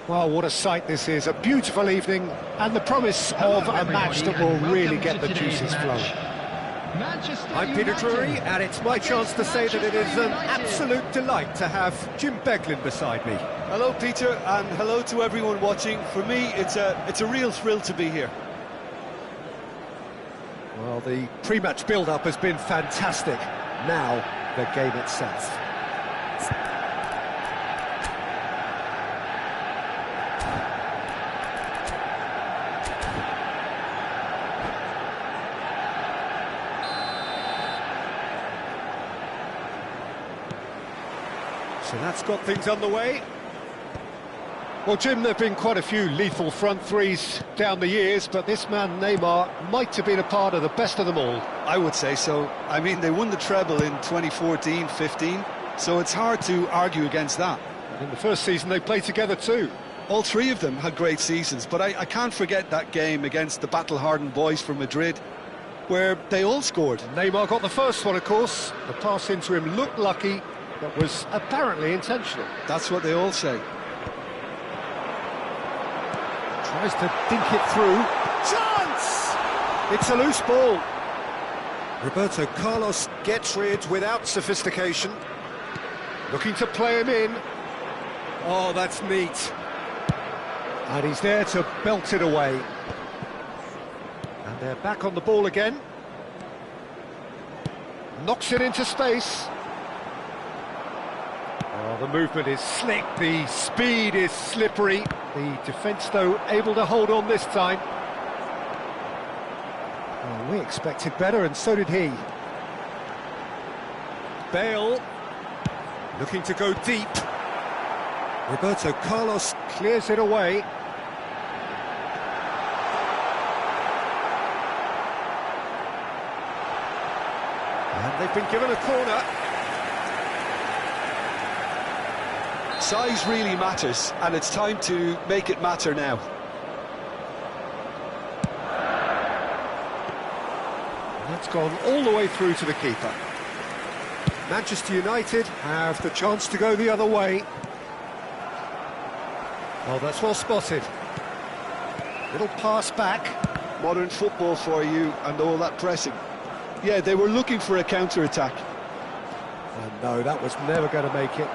Well, what a sight this is, a beautiful evening, and the promise of a match that will really get the juices flowing. I'm Peter Drury, and it's my chance to say that it is an absolute delight to have Jim Beglin beside me. Hello, Peter, and hello to everyone watching. For me, it's a real thrill to be here. Well, the pre-match build-up has been fantastic. Now, the game itself. So that's got things underway. Well, Jim, there have been quite a few lethal front threes down the years, but this man, Neymar, might have been a part of the best of them all. I would say so. I mean, they won the treble in 2014-15, so it's hard to argue against that. In the first season, they played together too. All three of them had great seasons, but I can't forget that game against the battle-hardened boys from Madrid, where they all scored. Neymar got the first one, of course. The pass into him looked lucky, but was apparently intentional. That's what they all say. Tries to dink it through. Chance! It's a loose ball. Roberto Carlos gets rid without sophistication. Looking to play him in. Oh, that's neat. And he's there to belt it away. And they're back on the ball again. Knocks it into space. Oh, the movement is slick, the speed is slippery. The defence, though, able to hold on this time. Well, we expected better, and so did he. Bale, looking to go deep. Roberto Carlos clears it away. And they've been given a corner. Size really matters, and it's time to make it matter now. That's gone all the way through to the keeper. Manchester United have the chance to go the other way. Oh, that's well spotted. Little pass back. Modern football for you, and all that pressing. Yeah, they were looking for a counter-attack. And no, that was never going to make it.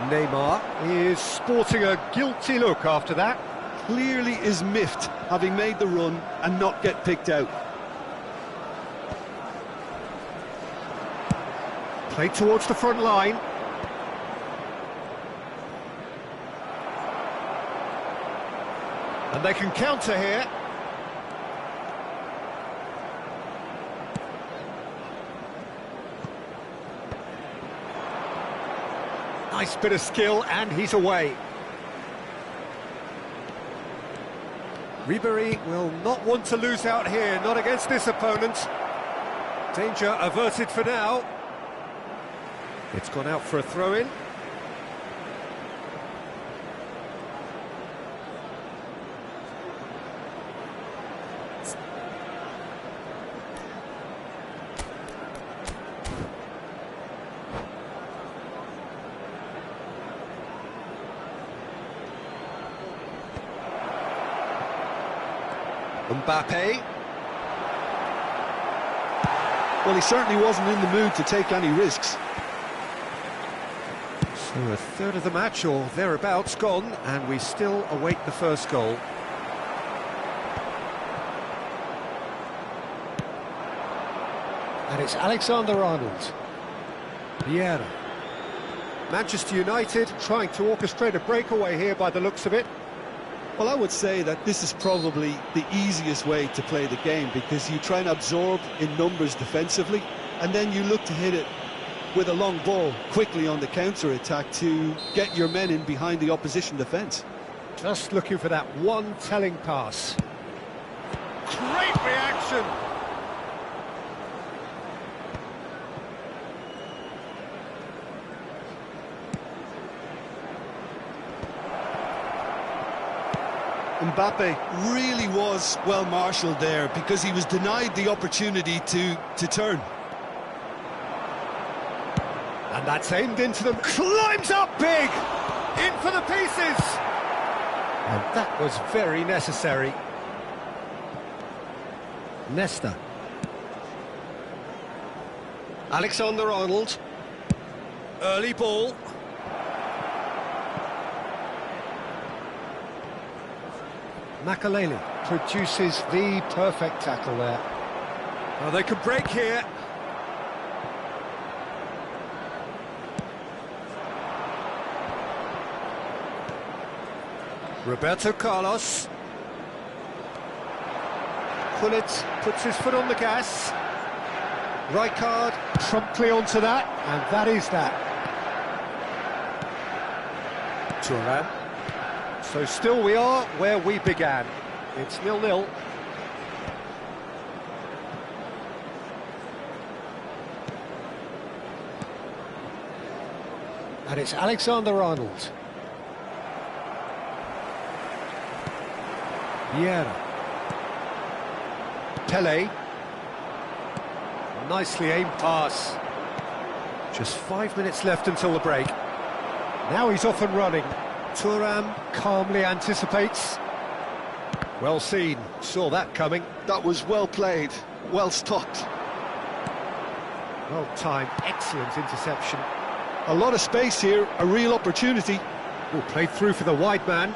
Neymar is sporting a guilty look after that. Clearly is miffed, having made the run and not get picked out. Played towards the front line. And they can counter here. Nice bit of skill, and he's away. Ribéry will not want to lose out here, not against this opponent. Danger averted for now. It's gone out for a throw-in. Mbappe. Well, he certainly wasn't in the mood to take any risks. So a third of the match, or thereabouts, gone, and we still await the first goal. And it's Alexander-Arnold. Vieira. Manchester United trying to orchestrate a breakaway here by the looks of it. Well, I would say that this is probably the easiest way to play the game, because you try and absorb in numbers defensively, and then you look to hit it with a long ball quickly on the counter-attack to get your men in behind the opposition defence. Just looking for that one telling pass. Great reaction! Mbappe really was well marshalled there, because he was denied the opportunity to turn. And that's aimed into them, climbs up big! In for the pieces! And that was very necessary. Nesta. Alexander-Arnold. Early ball. Makaleli produces the perfect tackle there. Oh, they could break here. Roberto Carlos. Pullet puts his foot on the gas. Rijkaard promptly onto that, and that is that. Thuram. So still we are where we began. It's 0-0. And it's Alexander-Arnold. Vieira. Pele. Nicely aimed pass. Just 5 minutes left until the break. Now he's off and running. Thuram calmly anticipates. Well seen, saw that coming. That was well played, well stopped. Well timed, excellent interception. A lot of space here, a real opportunity. Oh, played through for the wide man.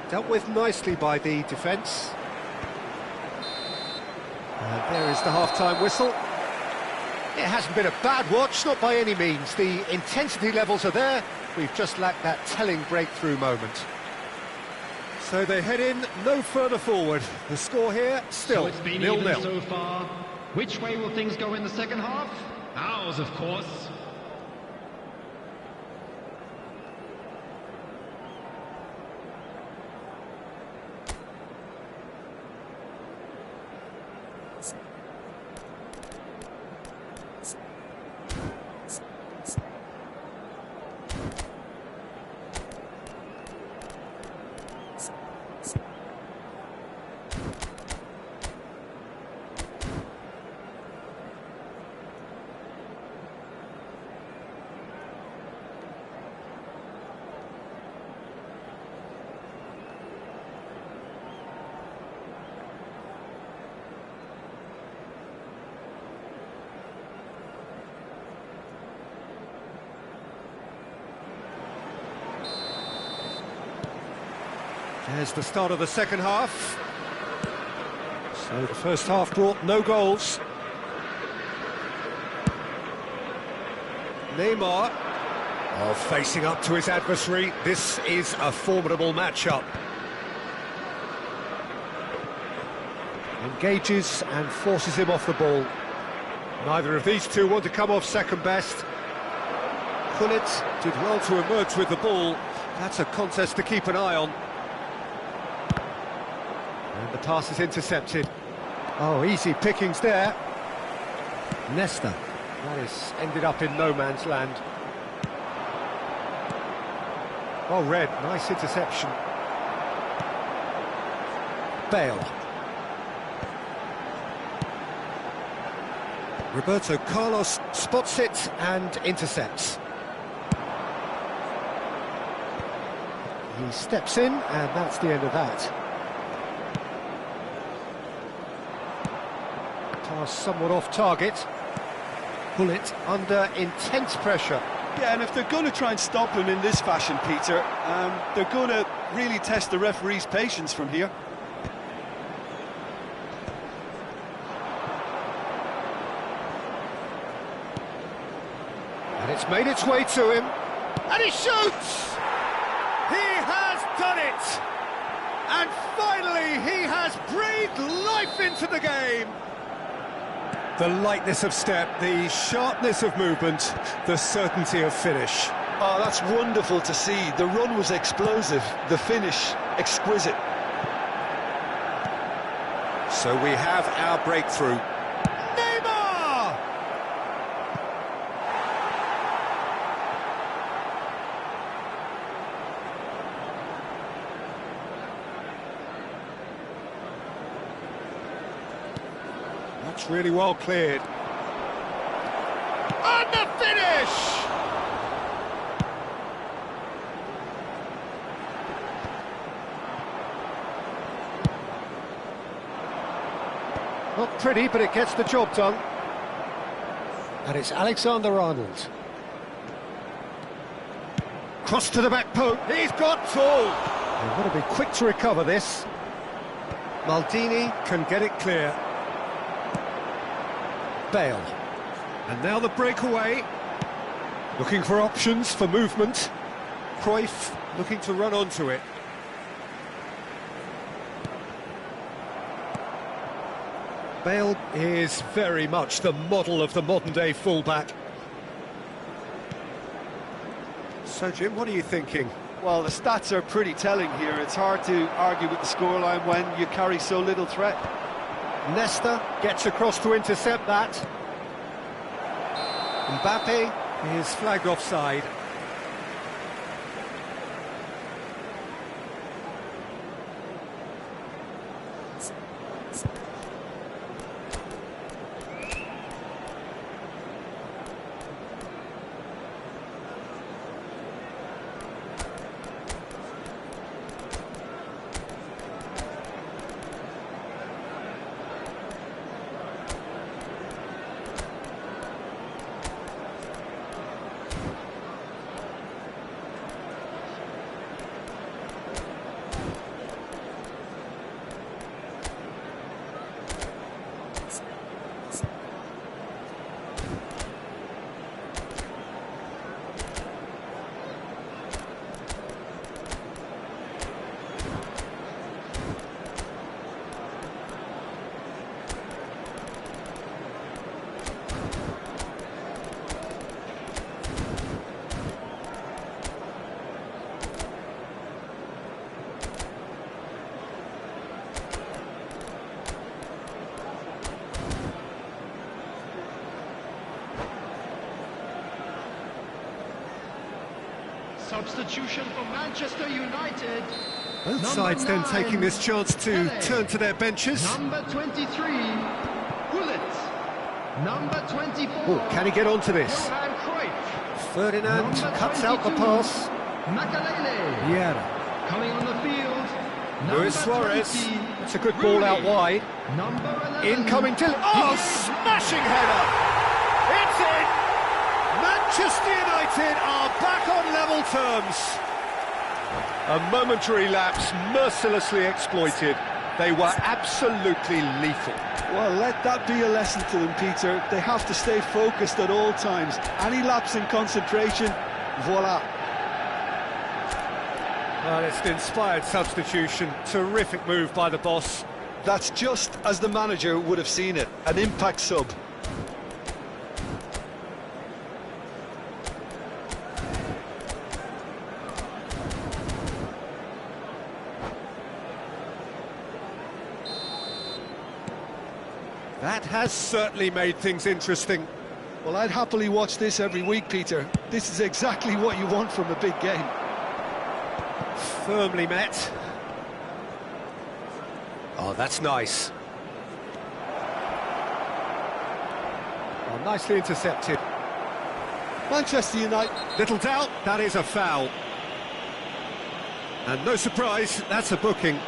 Dealt with nicely by the defence. And there is the half-time whistle. It hasn't been a bad watch, not by any means. The intensity levels are there. We've just lacked that telling breakthrough moment. So they head in no further forward. The score here, still so it's been 0-0. even so far. Which way will things go in the second half? Ours, of course. There's the start of the second half. So the first half brought no goals. Neymar. Oh, facing up to his adversary. This is a formidable matchup. Engages and forces him off the ball. Neither of these two want to come off second best. Pullet did well to emerge with the ball. That's a contest to keep an eye on. And the pass is intercepted. Oh, easy pickings there. Nesta. That is ended up in no man's land. Oh, Red, nice interception. Bale. Roberto Carlos spots it and intercepts. He steps in, and that's the end of that. Pass somewhat off target. Pullet under intense pressure. Yeah, and if they're going to try and stop him in this fashion, Peter, they're going to really test the referee's patience from here. And it's made its way to him. And he shoots! He has done it! And finally, he has breathed life into the game! The lightness of step, the sharpness of movement, the certainty of finish. Oh, that's wonderful to see. The run was explosive, the finish exquisite. So we have our breakthrough. Neymar! That's really well cleared. And the Finish! Not pretty, but it gets the job done. And it's Alexander-Arnold. Cross to the back post. He's got tall. They've got to be quick to recover this. Maldini can get it clear. Bale. And now the breakaway. Looking for options for movement. Cruyff looking to run onto it. Bale is very much the model of the modern-day fullback. So, Jim, what are you thinking? Well, the stats are pretty telling here. It's hard to argue with the scoreline when you carry so little threat. Nesta gets across to intercept that. Mbappe is flagged offside. Substitution for Manchester United. Both sides then taking this chance to turn to their benches. Number 23, Gullit. Number 24. Oh, can he get onto this? Johan Cruyff. Ferdinand Number cuts out the 22, pass. Makalele. Vieira. Coming on the field. Luis Suarez. It's a good ball out wide. Number 11. Incoming to... Oh, smashing header! It's in! Manchester United are back on level terms. A momentary lapse mercilessly exploited. They were absolutely lethal. Well, let that be a lesson to them, Peter. They have to stay focused at all times. Any lapse in concentration, voila. Well, it's an inspired substitution. Terrific move by the boss. That's just as the manager would have seen it. An impact sub. That has certainly made things interesting. Well, I'd happily watch this every week, Peter. This is exactly what you want from a big game. Firmly met. Oh, that's nice. Oh, nicely intercepted. Manchester United. Little doubt, that is a foul. And no surprise, that's a booking.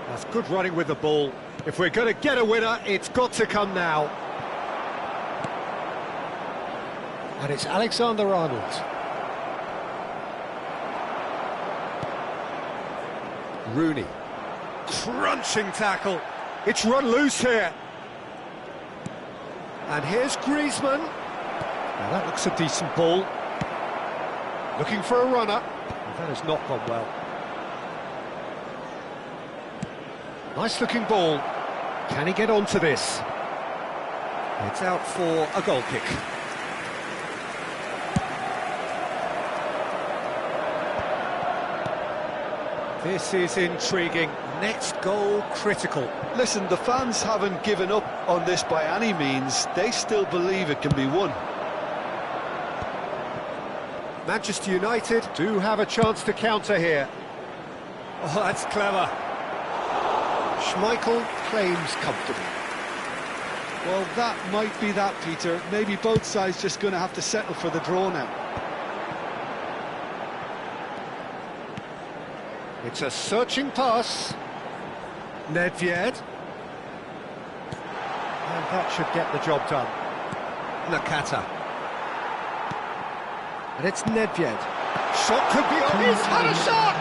That's good running with the ball. If we're going to get a winner, it's got to come now. And it's Alexander-Arnold. Rooney. Crunching tackle. It's run loose here. And here's Griezmann. Now that looks a decent ball. Looking for a runner. And that has not gone well. Nice looking ball. Can he get onto this? It's out for a goal kick. This is intriguing. Next goal critical. Listen, the fans haven't given up on this by any means. They still believe it can be won. Manchester United do have a chance to counter here. Oh, that's clever. Schmeichel claims comfortably. Well, that might be that, Peter. Maybe both sides just going to have to settle for the draw now. It's a searching pass. Nedved. And that should get the job done. Nakata. And it's Nedved. Shot could be on. He's had a shot!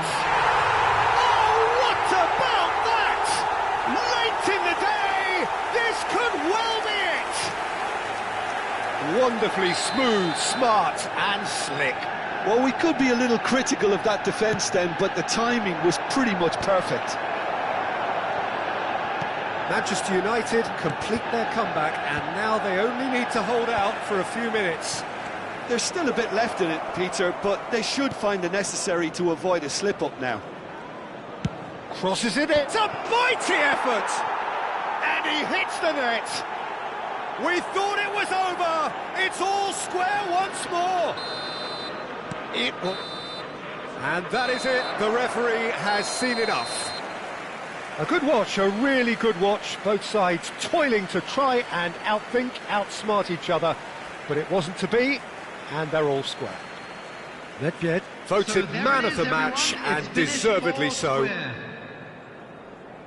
Oh, what about that? Late in the day, this could well be it! Wonderfully smooth, smart and slick. Well, we could be a little critical of that defence then, but the timing was pretty much perfect. Manchester United complete their comeback, and now they only need to hold out for a few minutes. There's still a bit left in it, Peter, but they should find the necessary to avoid a slip-up now. Crosses it, it's a mighty effort! And he hits the net! We thought it was over! It's all square once more! And that is it, the referee has seen enough. A good watch, a really good watch, both sides toiling to try and outthink, outsmart each other, but it wasn't to be, and they're all square. Nedved voted man of the match, and deservedly so.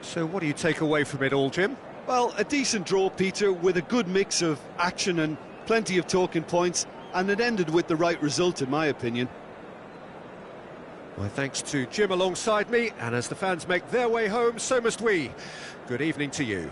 So what do you take away from it all, Jim? Well, a decent draw, Peter, with a good mix of action and plenty of talking points, and it ended with the right result, in my opinion. My thanks to Jim alongside me, and as the fans make their way home, so must we. Good evening to you.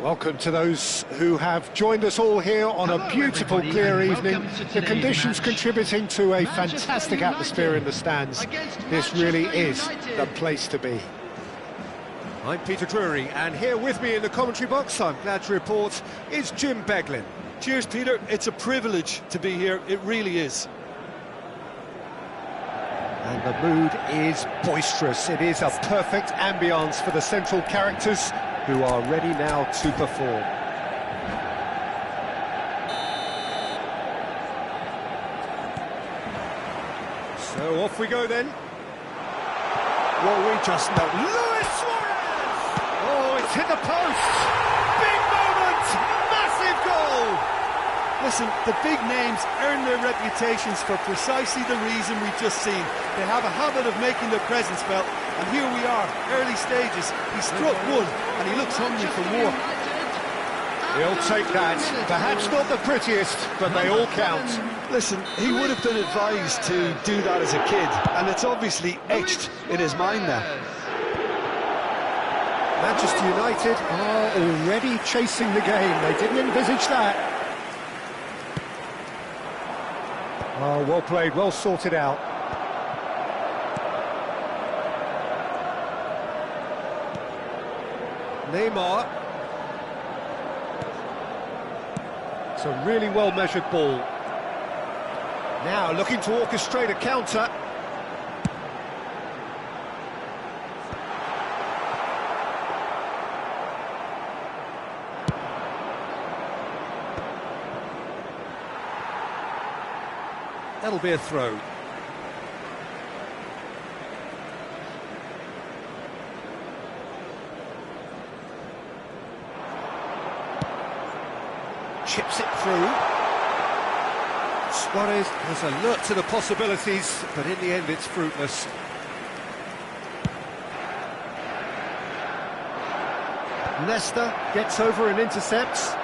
Welcome to those who have joined us all here on a beautiful, clear evening. The conditions contributing to a fantastic atmosphere in the stands. This really is the place to be. I'm Peter Drury, and here with me in the commentary box, I'm glad to report, is Jim Beglin. Cheers, Peter. It's a privilege to be here. It really is. And the mood is boisterous. It is a perfect ambience for the central characters who are ready now to perform. So off we go then. Well, we just know. Luis Suarez! Oh, it's hit the post! Big moment! Massive goal! Listen, the big names earn their reputations for precisely the reason we've just seen. They have a habit of making their presence felt, and here we are, early stages. He struck one, and he looks hungry for more. He'll take that. Perhaps not the prettiest, but they all count. Listen, he would have been advised to do that as a kid, and it's obviously etched in his mind now. Manchester United are already chasing the game. They didn't envisage that. Oh, well played, well sorted out. Neymar. It's a really well-measured ball. Now looking to orchestrate a counter. That'll be a throw. Chips it through. Suarez was alert to the possibilities, but in the end it's fruitless. Leicester gets over and intercepts.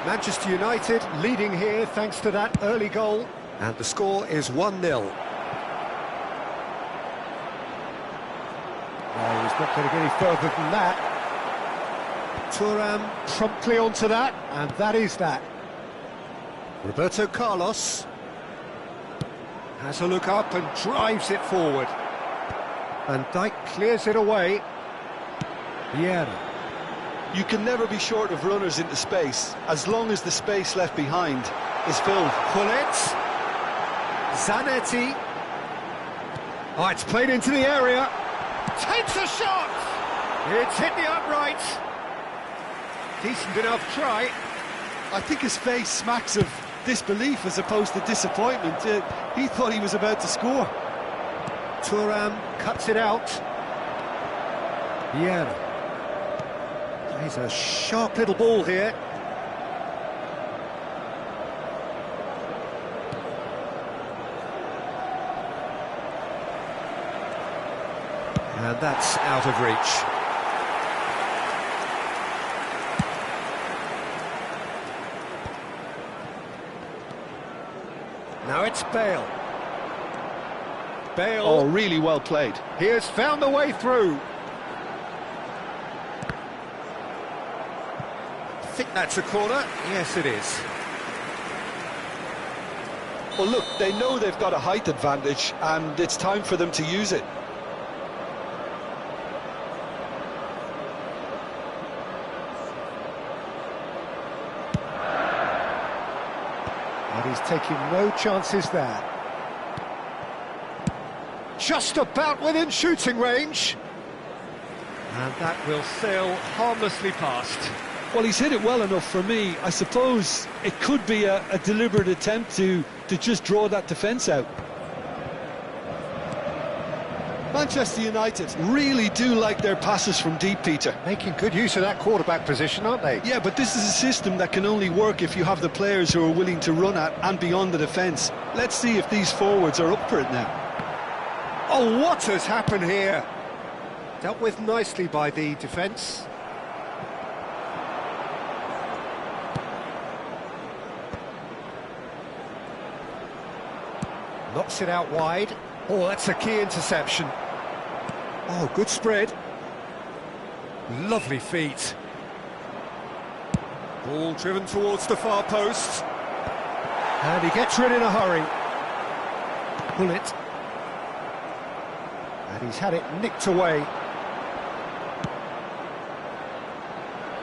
Manchester United leading here thanks to that early goal, and the score is 1-0. Oh, he's not going to get any further than that. Thuram promptly onto that, and that is that. Roberto Carlos has a look up and drives it forward. Van Dijk clears it away. Vieira. You can never be short of runners into space, as long as the space left behind is filled. Pullet. Zanetti. Oh, it's played into the area. Takes a shot! It's hit the upright. Decent enough try. I think his face smacks of disbelief as opposed to disappointment. He thought he was about to score. Thuram cuts it out. Vieira. He's a sharp little ball here. And that's out of reach. Now it's Bale. Bale. Oh, really well played. He has found the way through. I think that's a corner. Yes, it is. Well, look, they know they've got a height advantage, and it's time for them to use it. And he's taking no chances there. Just about within shooting range. And that will sail harmlessly past. Well, he's hit it well enough for me. I suppose it could be a deliberate attempt to just draw that defence out. Manchester United really do like their passes from deep, Peter. Making good use of that quarterback position, aren't they? Yeah, but this is a system that can only work if you have the players who are willing to run at and beyond the defence. Let's see if these forwards are up for it now. Oh, what has happened here? Dealt with nicely by the defence. Knocks it out wide. Oh, that's a key interception. Oh, good spread. Lovely feet. Ball driven towards the far post. And he gets rid in a hurry. Pull it. And he's had it nicked away.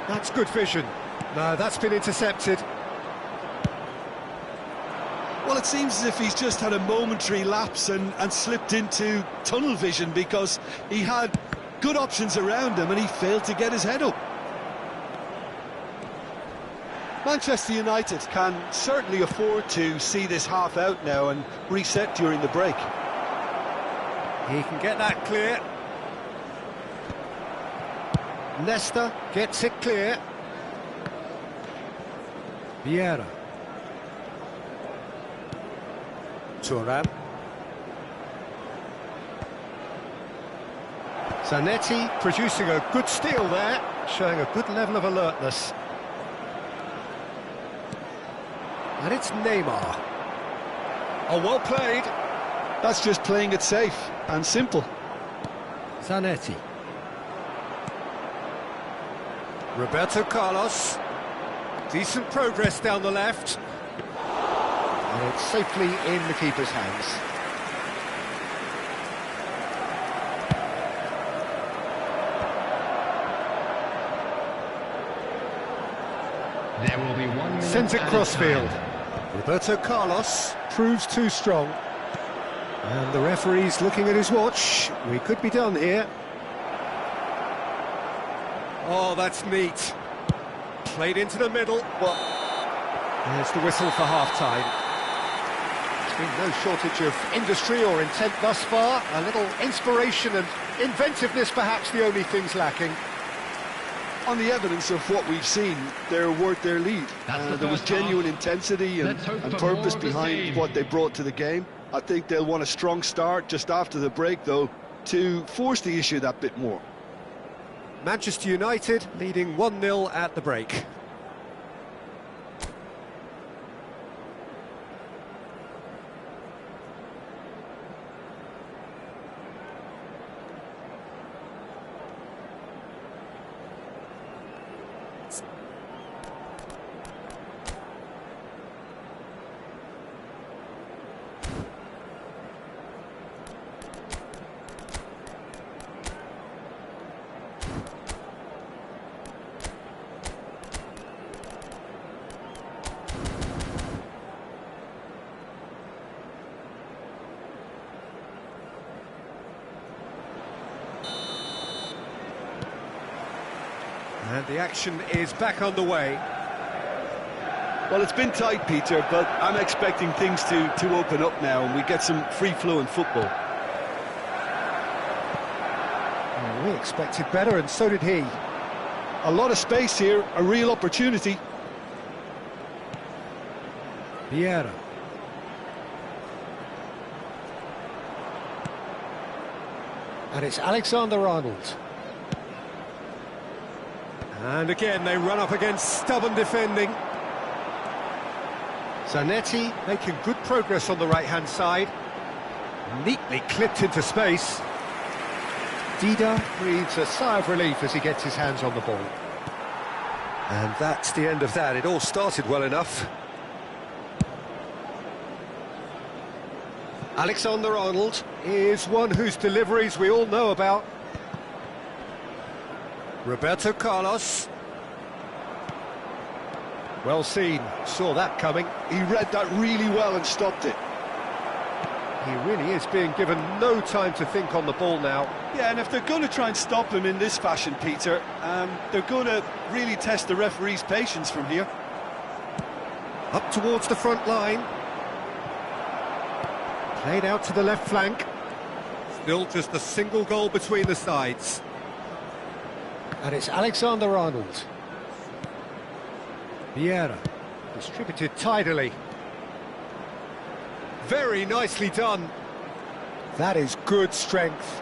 That's good vision. No, that's been intercepted. Well, it seems as if he's just had a momentary lapse and slipped into tunnel vision, because he had good options around him and he failed to get his head up. Manchester United can certainly afford to see this half out now and reset during the break. He can get that clear. Leicester gets it clear. Vieira. Thuram. Zanetti producing a good steal there, showing a good level of alertness. And it's Neymar. Oh, well played. That's just playing it safe and simple. Zanetti. Roberto Carlos. Decent progress down the left. And it's safely in the keeper's hands. There will be 1 minute. Sends it added crossfield. time. Roberto Carlos proves too strong. And the referee's looking at his watch. We could be done here. Oh, that's neat. Played into the middle. Well, there's the whistle for half-time. There's been no shortage of industry or intent thus far. A little inspiration and inventiveness, perhaps the only things lacking. On the evidence of what we've seen, they're worth their lead. There was genuine intensity and purpose behind what they brought to the game. I think they'll want a strong start just after the break, though, to force the issue that bit more. Manchester United leading 1-0 at the break. And the action is back on the way. Well, it's been tight, Peter, but I'm expecting things to open up now and we get some free-flowing football. Well, we expected better, and so did he. A lot of space here, a real opportunity. Vieira. And it's Alexander-Arnold. And again, they run up against stubborn defending. Zanetti making good progress on the right-hand side. Neatly clipped into space. Dida breathes a sigh of relief as he gets his hands on the ball. And that's the end of that. It all started well enough. Alexander-Arnold is one whose deliveries we all know about. Roberto Carlos. Well seen, saw that coming. He read that really well and stopped it. He really is being given no time to think on the ball now. Yeah, and if they're going to try and stop him in this fashion, Peter, they're going to really test the referee's patience from here. Up towards the front line. Played out to the left flank. Still just a single goal between the sides. And it's Alexander-Arnold. Vieira, distributed tidily. Very nicely done. That is good strength.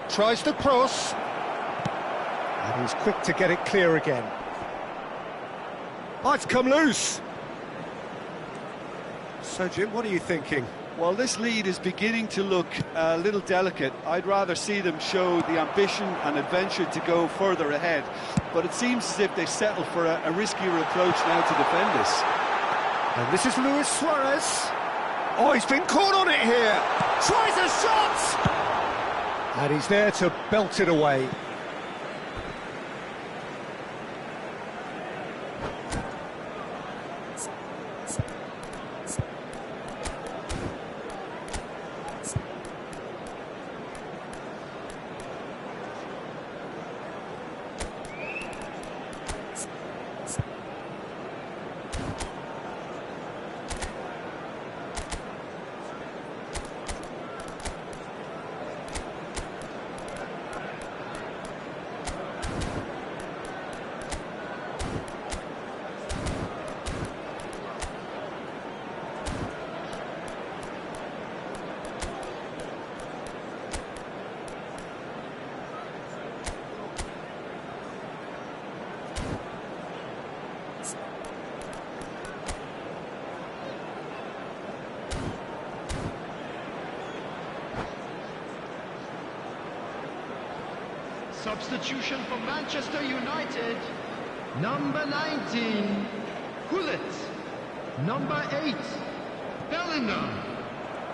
Tries to cross. And he's quick to get it clear again. Oh, it's come loose. So, Jim, what are you thinking? Well, this lead is beginning to look a little delicate. I'd rather see them show the ambition and adventure to go further ahead. But it seems as if they settle for a riskier approach now to defend this. And this is Luis Suarez. Oh, he's been caught on it here. Tries a shot! And he's there to belt it away. Substitution for Manchester United. Number 19, Gullit. Number 8, Bellingham.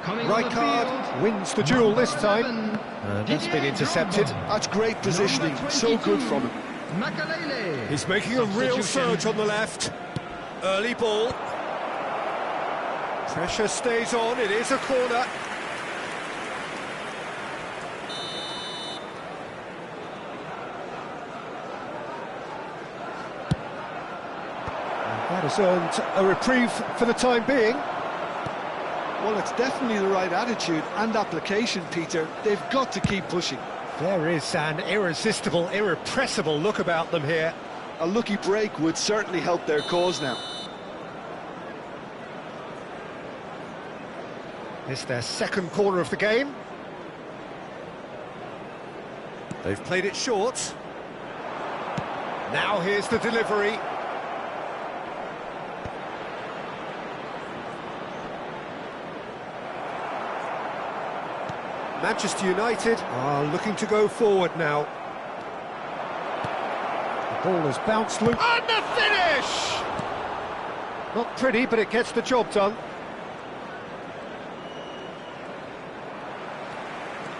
Coming Right on the card, field, wins the duel this time. 11, And that's been intercepted. That's great positioning, so good from him. Makalele. He's making a real surge on the left. Early ball. Pressure stays on, it is a corner. That has earned a reprieve for the time being. Well, it's definitely the right attitude and application, Peter. They've got to keep pushing. There is an irresistible, irrepressible look about them here. A lucky break would certainly help their cause now. It's their second corner of the game. They've played it short. Now here's the delivery. Manchester United are looking to go forward now. The ball has bounced loose. And the finish! Not pretty, but it gets the job done.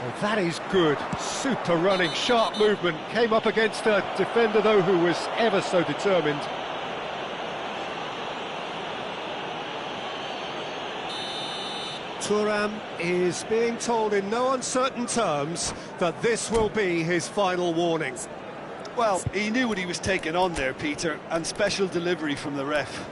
Well, that is good. Super running, sharp movement. Came up against a defender, though, who was ever so determined. Thuram is being told in no uncertain terms that this will be his final warning. Well, he knew what he was taking on there, Peter, and special delivery from the ref.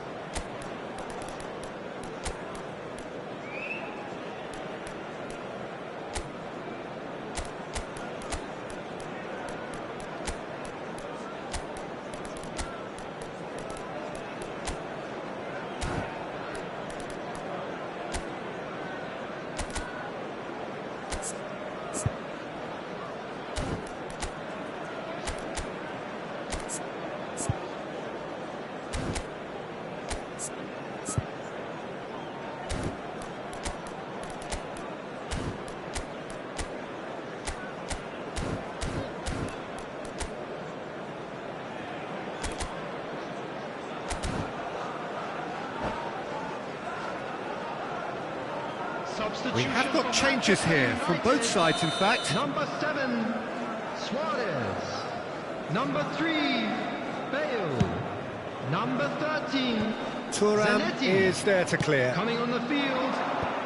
We have got changes here from both sides, in fact. Number 7, Suarez. Number 3, Bale. Number 13, Thuram Zanetti. is there to clear. Coming on the field,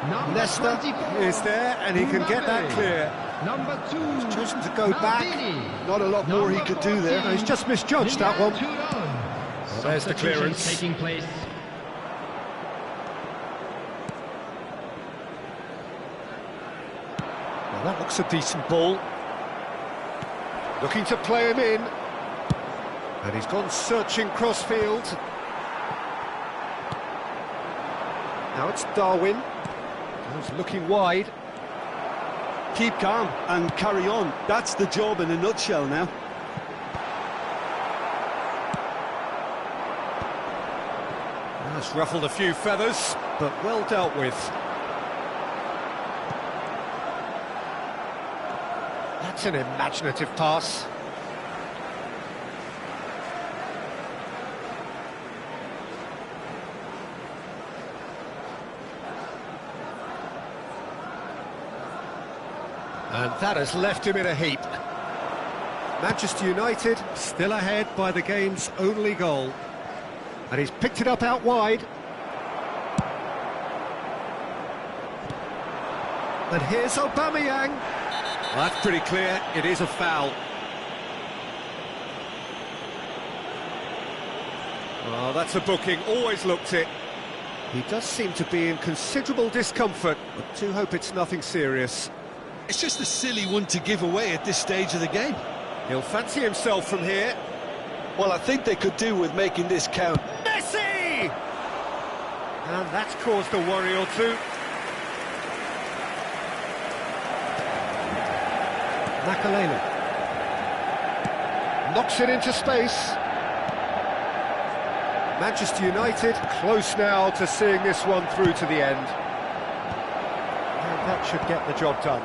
number Leicester 24, is there, and he can get that Mbappe. clear. Number 2, He's chosen to go back. Maldini. Not a lot more he could do there. No, he's just misjudged that one. Well, there's the clearance. Taking place. Well, that looks a decent ball. Looking to play him in. And he's gone searching crossfield. Now it's Darwin. He's looking wide. Keep calm and carry on. That's the job in a nutshell now. That's ruffled a few feathers, but well dealt with. That's an imaginative pass. And that has left him in a heap. Manchester United still ahead by the game's only goal. And he's picked it up out wide. And here's Aubameyang. Well, that's pretty clear, it is a foul. Oh, that's a booking, always looked it. He does seem to be in considerable discomfort, but do hope it's nothing serious. It's just a silly one to give away at this stage of the game. He'll fancy himself from here. Well, I think they could do with making this count. Messi! And that's caused a worry or two. Makalele knocks it into space. Manchester United close now to seeing this one through to the end. And that should get the job done.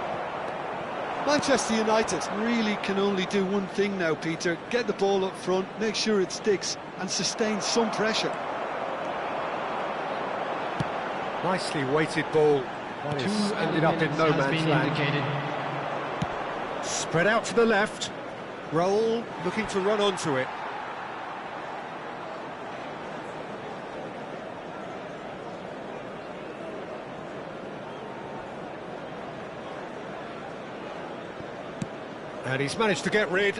Manchester United really can only do one thing now, Peter. Get the ball up front, make sure it sticks, and sustain some pressure. Nicely weighted ball. That is ended up in no man's land. Spread out to the left. Raul looking to run onto it. And he's managed to get rid.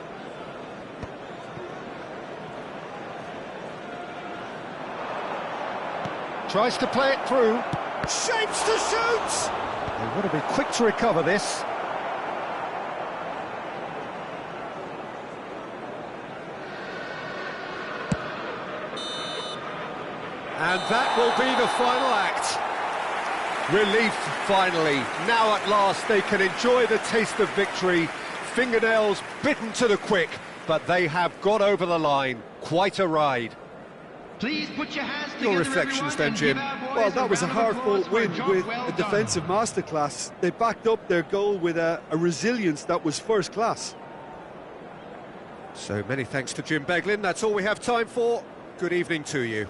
Tries to play it through. Shapes to shoot! They would have been quick to recover this. And that will be the final act. Relief, finally. Now at last they can enjoy the taste of victory. Fingernails bitten to the quick, but they have got over the line. Quite a ride. Please put your hands together. Your reflections then, Jim? Well, that was a hard-fought win with a defensive masterclass. They backed up their goal with a resilience that was first class. So many thanks to Jim Beglin. That's all we have time for. Good evening to you.